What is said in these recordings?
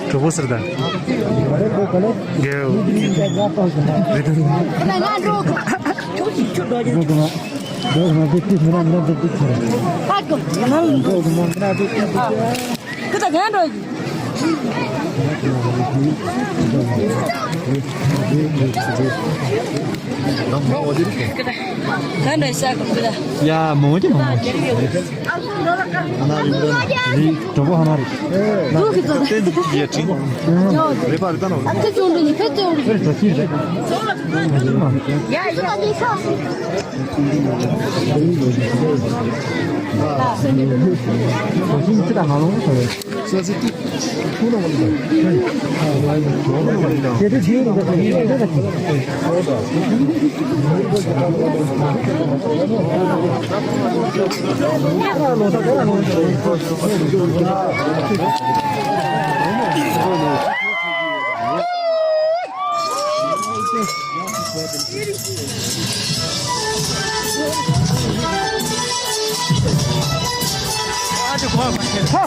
Coba serta. Gel. Kita jangan doy. Kan doy sak kita. Ya mau aja mau. Ini coba hanari. Dulu kita. Iya sih. Lepas itu nol. Aku cuma ni pete. Ya, ya. Şimdi kita halong soalnya. Soalnya itu pulang lagi. Jadi dia udah lagi.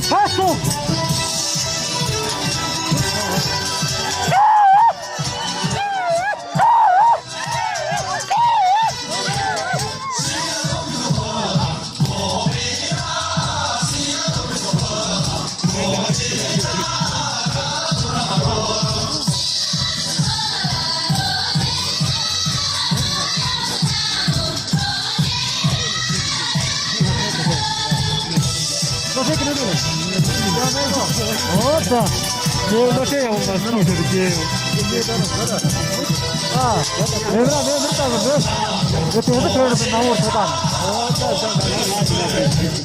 Passo! Opa! Eu não sei onde nós estamos aqui. Ah, lembra, tá vendo? Eu tenho que trazer na outra tá.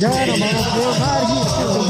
Já era, mas eu não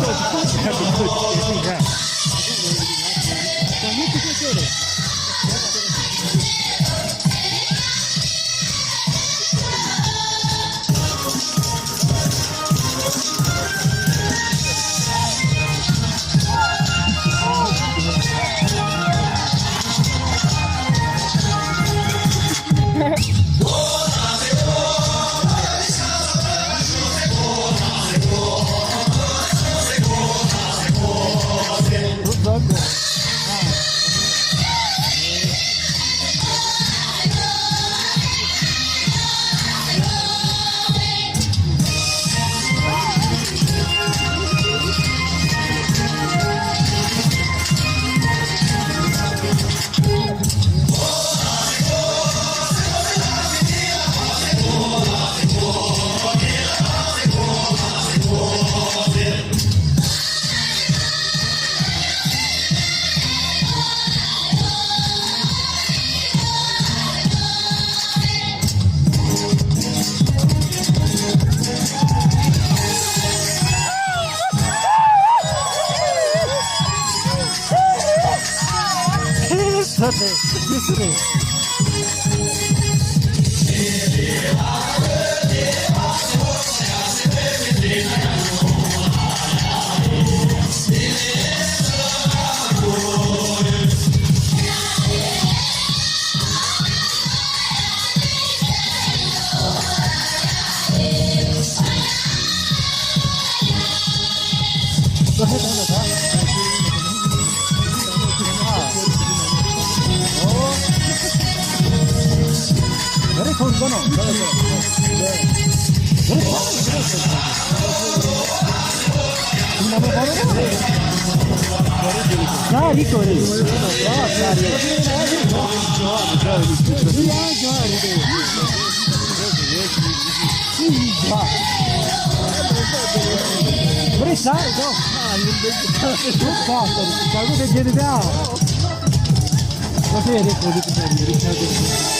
Você